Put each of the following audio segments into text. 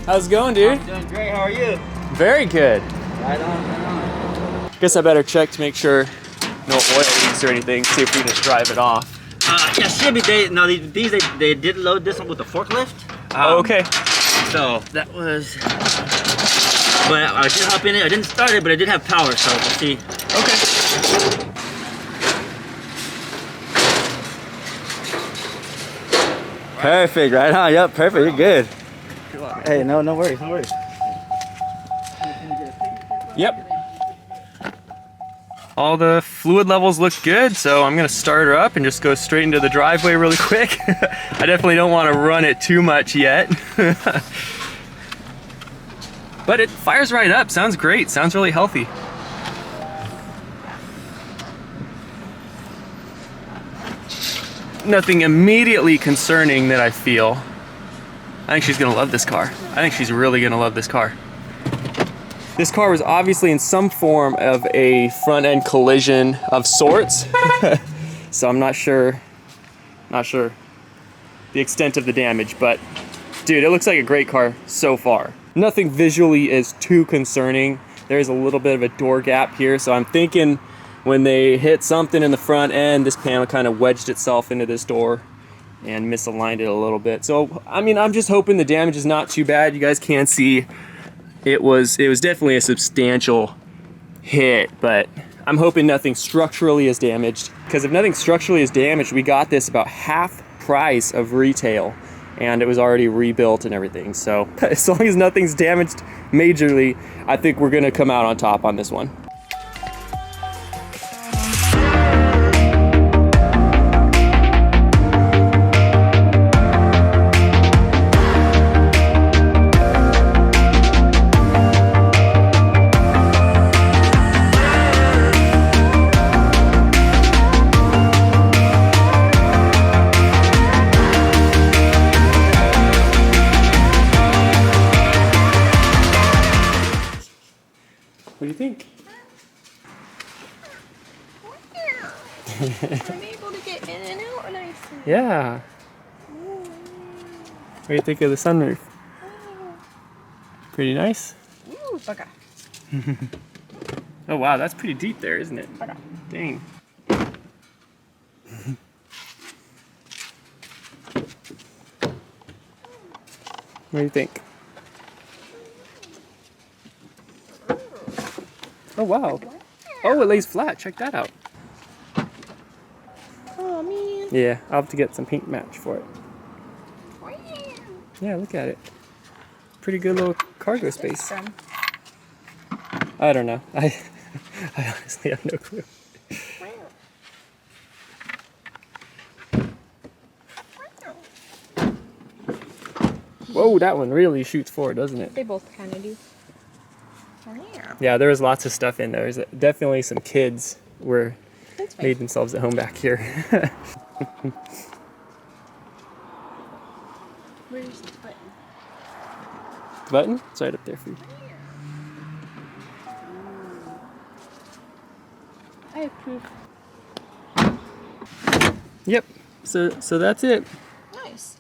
How's it going, dude? I'm doing great. How are you? Very good. Right on, right on. Guess I better check to make sure no oil leaks or anything. See if we can just drive it off. Yeah, chevy. They did load this one with a forklift. Okay. So that was. But I did hop in it. I didn't start it, but I did have power. So we'll see. Okay. Perfect. Right on. Yep. Perfect. You're good. Good luck, man. Hey, no worries. No worries. Yep. All the fluid levels look good, so I'm gonna start her up and just go straight into the driveway really quick. I definitely don't want to run it too much yet. But it fires right up. Sounds great. Sounds really healthy. Nothing immediately concerning that I feel. I think she's gonna love this car. I think she's really gonna love this car. This car was obviously in some form of a front end collision of sorts. So I'm not sure the extent of the damage, but dude, it looks like a great car so far. Nothing visually is too concerning. There's a little bit of a door gap here, so I'm thinking when they hit something in the front end, this panel kind of wedged itself into this door and misaligned it a little bit. So, I mean, I'm just hoping the damage is not too bad. You guys can see it was definitely a substantial hit, but I'm hoping nothing structurally is damaged, because if nothing structurally is damaged, we got this about half price of retail and it was already rebuilt and everything. So as long as nothing's damaged majorly, I think we're gonna come out on top on this one. What do you think? I'm able to get in and out nicely. Yeah. What do you think of the sunroof? Pretty nice? Ooh, bugger. Oh wow, that's pretty deep there, isn't it? Bugger. Dang. What do you think? Oh wow. Oh, it lays flat. Check that out. Oh man. Yeah, I'll have to get some paint match for it. Yeah, look at it. Pretty good little cargo space. I don't know. I honestly have no clue. Whoa, that one really shoots forward, doesn't it? They both kind of do. Yeah, there was lots of stuff in there. There's definitely some kids made themselves at home back here. Where's the button? The button? It's right up there for you. I approve. Yep. So that's it. Nice.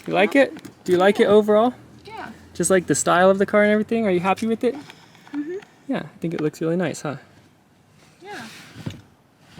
You like it? Do you like it overall? Yeah. Just like the style of the car and everything? Are you happy with it? Mhm. Yeah, I think it looks really nice, huh? Yeah.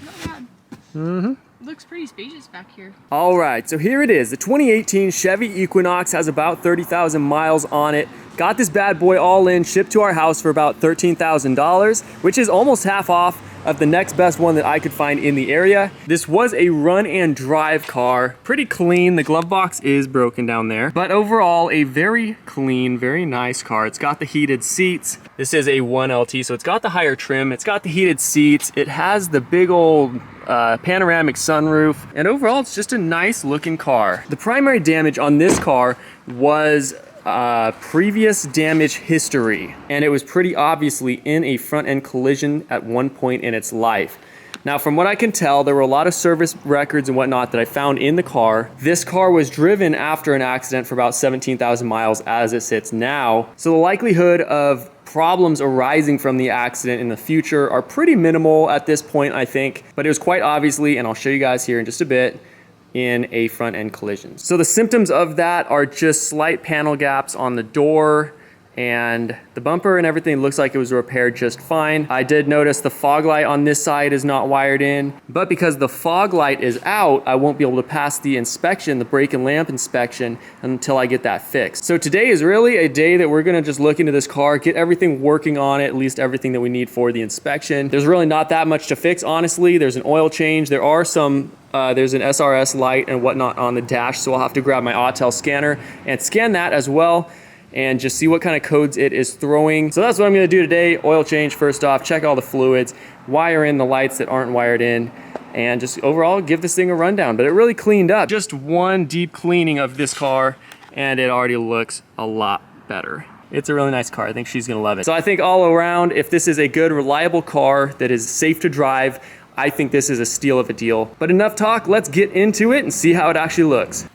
Not bad. Mm-hmm. Looks pretty spacious back here. All right, so here it is. The 2018 Chevy Equinox has about 30,000 miles on it. Got this bad boy all in, shipped to our house for about $13,000, which is almost half off of the next best one that I could find in the area. This was a run and drive car. Pretty clean. The glove box is broken down there, but overall a very clean, very nice car. It's got the heated seats. This is a 1LT, so it's got the higher trim. It's got the heated seats. It has the big old panoramic sunroof, and overall it's just a nice looking car. The primary damage on this car was previous damage history, and it was pretty obviously in a front end collision at one point in its life. Now, from what I can tell, there were a lot of service records and whatnot that I found in the car. This car was driven after an accident for about 17,000 miles as it sits now. So the likelihood of problems arising from the accident in the future are pretty minimal at this point, I think. But it was quite obviously, and I'll show you guys here in just a bit, in a front end collision. So the symptoms of that are just slight panel gaps on the door, and the bumper and everything looks like it was repaired just fine. I did notice the fog light on this side is not wired in, but because the fog light is out, I won't be able to pass the inspection, the brake and lamp inspection, until I get that fixed. So today is really a day that we're gonna just look into this car, get everything working on it, at least everything that we need for the inspection. There's really not that much to fix, honestly. There's an oil change. There are some there's an SRS light and whatnot on the dash, so I'll have to grab my Autel scanner and scan that as well, and just see what kind of codes it is throwing. So that's what I'm gonna do today. Oil change first off, check all the fluids, wire in the lights that aren't wired in, and just overall give this thing a rundown. But it really cleaned up. Just one deep cleaning of this car and it already looks a lot better. It's a really nice car. I think she's gonna love it. So I think all around, if this is a good, reliable car that is safe to drive, I think this is a steal of a deal. But enough talk, let's get into it and see how it actually looks.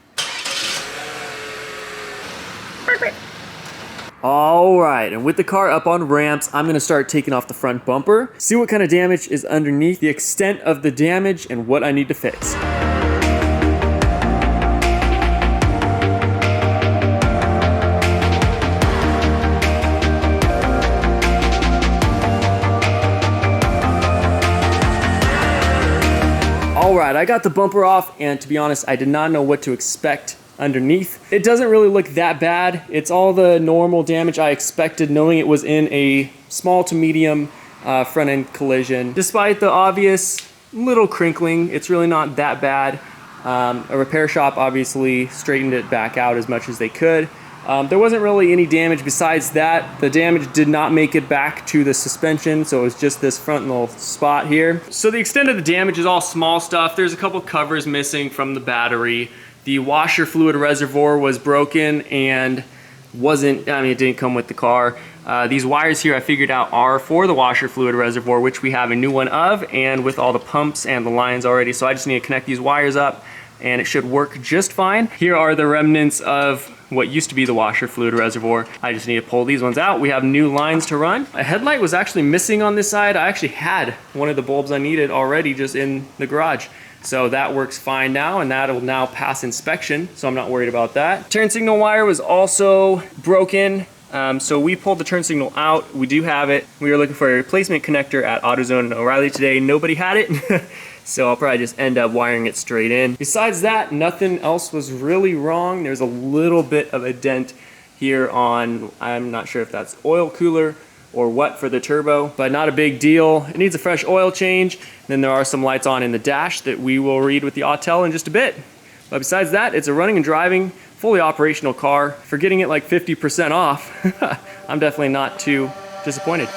All right, and with the car up on ramps, I'm gonna start taking off the front bumper, see what kind of damage is underneath, the extent of the damage, and what I need to fix. All right, I got the bumper off, and to be honest, I did not know what to expect underneath. It doesn't really look that bad. It's all the normal damage I expected, knowing it was in a small to medium front end collision. Despite the obvious little crinkling, it's really not that bad. A repair shop obviously straightened it back out as much as they could. There wasn't really any damage besides that. The damage did not make it back to the suspension, so it was just this front little spot here. So the extent of the damage is all small stuff. There's a couple covers missing from the battery. The washer fluid reservoir was broken and it didn't come with the car. These wires here I figured out are for the washer fluid reservoir, which we have a new one of, and with all the pumps and the lines already. So I just need to connect these wires up and it should work just fine. Here are the remnants of what used to be the washer fluid reservoir. I just need to pull these ones out. We have new lines to run. A headlight was actually missing on this side. I actually had one of the bulbs I needed already just in the garage. So that works fine now, and that will now pass inspection, so I'm not worried about that. Turn signal wire was also broken, so we pulled the turn signal out. We do have it. We were looking for a replacement connector at AutoZone and O'Reilly today. Nobody had it, so I'll probably just end up wiring it straight in. Besides that, nothing else was really wrong. There's a little bit of a dent here on, I'm not sure if that's oil cooler or what for the turbo, but not a big deal. It needs a fresh oil change. Then there are some lights on in the dash that we will read with the Autel in just a bit. But besides that, it's a running and driving, fully operational car. For getting it like 50% off, I'm definitely not too disappointed.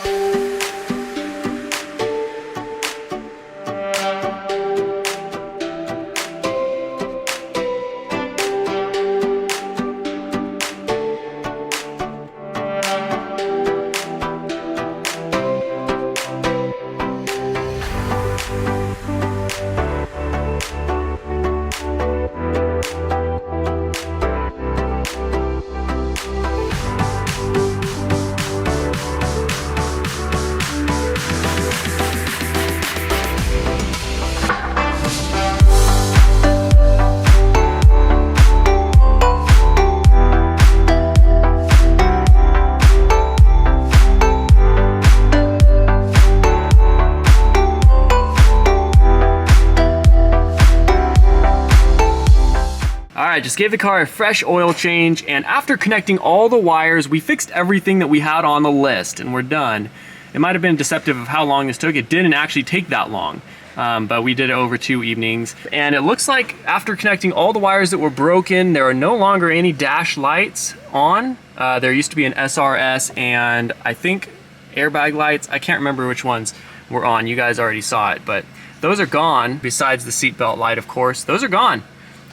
I just gave the car a fresh oil change, and after connecting all the wires, we fixed everything that we had on the list, and we're done. It might have been deceptive of how long this took. It didn't actually take that long, but we did it over 2 evenings. And it looks like after connecting all the wires that were broken, there are no longer any dash lights on. There used to be an SRS and I think airbag lights. I can't remember which ones were on. You guys already saw it, but those are gone, besides the seatbelt light, of course. Those are gone.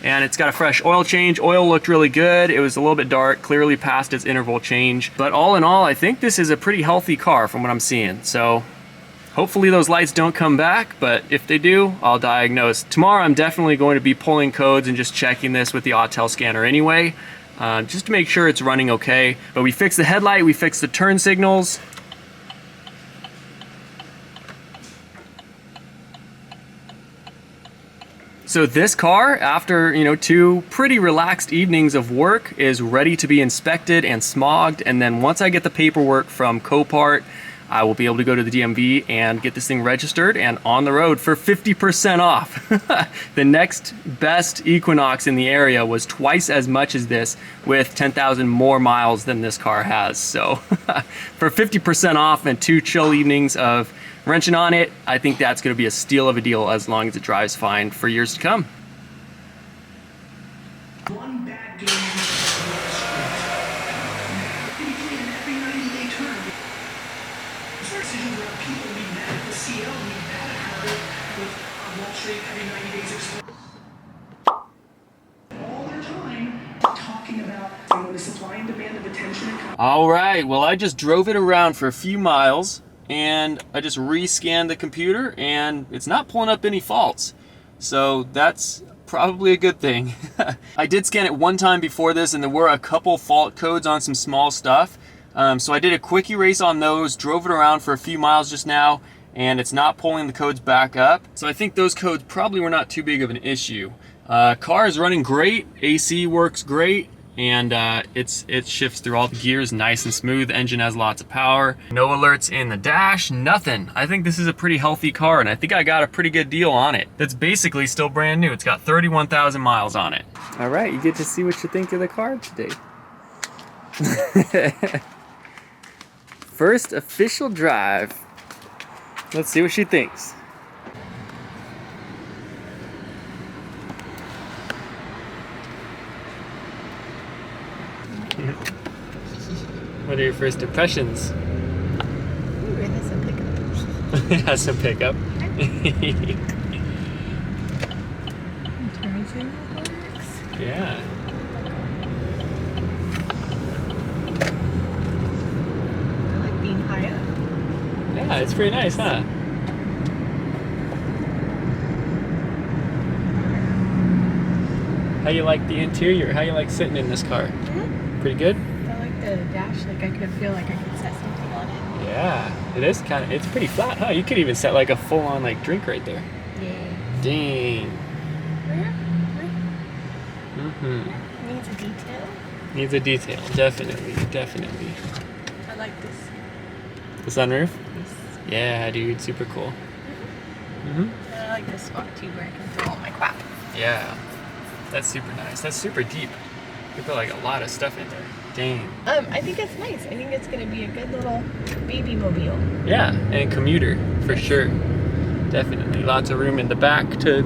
And it's got a fresh oil change. Oil looked really good. It was a little bit dark, clearly past its interval change. But all in all, I think this is a pretty healthy car from what I'm seeing. So hopefully those lights don't come back, but if they do, I'll diagnose. Tomorrow I'm definitely going to be pulling codes and just checking this with the Autel scanner anyway, just to make sure it's running okay. But we fixed the headlight, we fixed the turn signals. So this car, after 2 pretty relaxed evenings of work, is ready to be inspected and smogged. And then once I get the paperwork from Copart, I will be able to go to the DMV and get this thing registered and on the road for 50% off. The next best Equinox in the area was twice as much as this with 10,000 more miles than this car has. So for 50% off and 2 chill evenings of wrenching on it, I think that's going to be a steal of a deal as long as it drives fine for years to come. One bad game in an every 90-day term. Decisions where people need mad at the CL, need mad at Harvard with Wall Street every 90 days explode. All their time talking about the supply and demand of attention and All right, well, I just drove it around for a few miles and I just re-scanned the computer and it's not pulling up any faults. So that's probably a good thing. I did scan it one time before this and there were a couple fault codes on some small stuff. So I did a quick erase on those, drove it around for a few miles just now, and it's not pulling the codes back up. So I think those codes probably were not too big of an issue. Car is running great, AC works great, and it shifts through all the gears nice and smooth. Engine has lots of power. No alerts in the dash, nothing. I think this is a pretty healthy car, and I think I got a pretty good deal on it. That's basically still brand new. It's got 31,000 miles on it. All right, you get to see what you think of the car today. First official drive. Let's see what she thinks. What are your first impressions? Ooh, it has some pickup. It has some pickup. Turns in works. Yeah. I like being high up. Yeah, it's pretty nice, huh? How you like the interior? How you like sitting in this car? Pretty good? I like the dash, like I could feel like I could set something on it. Yeah, it is it's pretty flat, huh? You could even set like a full-on like drink right there. Yeah. Dang. Needs a detail. Needs a detail, definitely. I like this. The sunroof? This. Yeah, dude, super cool. And I like this spot too, where I can throw all my crap. Yeah, that's super nice. That's super deep. You put like a lot of stuff in there. Dang. I think it's nice. I think it's gonna be a good little baby mobile. Yeah, and commuter for sure. Definitely, lots of room in the back to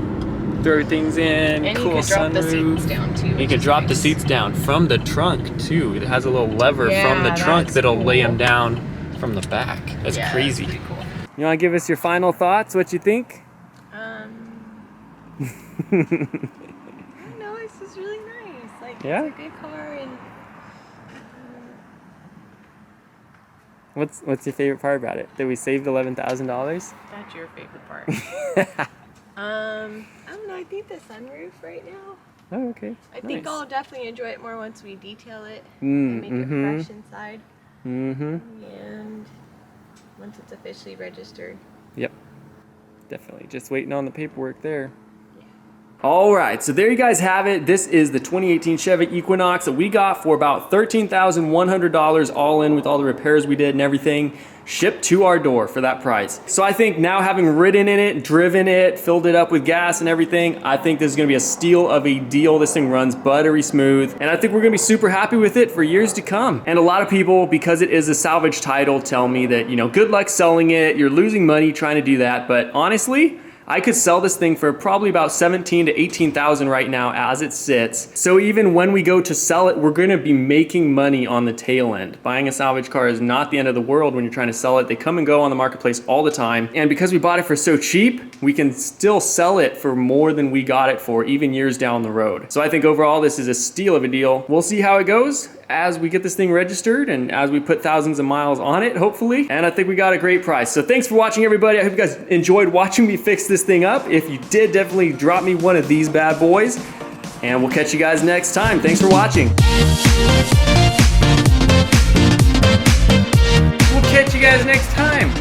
throw things in. And cool you could drop the sunroof. seats down too. You can drop the seats down from the trunk too. It has a little lever from the Yeah, trunk that's that'll lay cool. them down from the back. That's Yeah, crazy. That's pretty cool. You want to give us your final thoughts? What you think? I don't know. This is really nice. Like Yeah? it's a good car, and What's your favorite part about it? That we saved $11,000? that's your favorite part. I don't know. I think the sunroof right now. Oh, okay. I think Nice. I'll definitely enjoy it more once we detail it and make it fresh inside. And once it's officially registered. Yep. Definitely. Just waiting on the paperwork there. All right, so there you guys have it. This is the 2018 Chevy Equinox that we got for about $13,100 all in with all the repairs we did and everything, shipped to our door for that price. So I think now, having ridden in it, driven it, filled it up with gas and everything, I think this is gonna be a steal of a deal. This thing runs buttery smooth, and I think we're gonna be super happy with it for years to come. And a lot of people, because it is a salvage title, tell me that, good luck selling it, you're losing money trying to do that, but honestly, I could sell this thing for probably about $17,000 to $18,000 right now as it sits. So even when we go to sell it, we're gonna be making money on the tail end. Buying a salvage car is not the end of the world when you're trying to sell it. They come and go on the marketplace all the time. And because we bought it for so cheap, we can still sell it for more than we got it for, even years down the road. So I think overall, this is a steal of a deal. We'll see how it goes as we get this thing registered and as we put thousands of miles on it, hopefully. And I think we got a great price. So thanks for watching, everybody. I hope you guys enjoyed watching me fix this thing up. If you did, definitely drop me one of these bad boys. And we'll catch you guys next time. Thanks for watching. We'll catch you guys next time.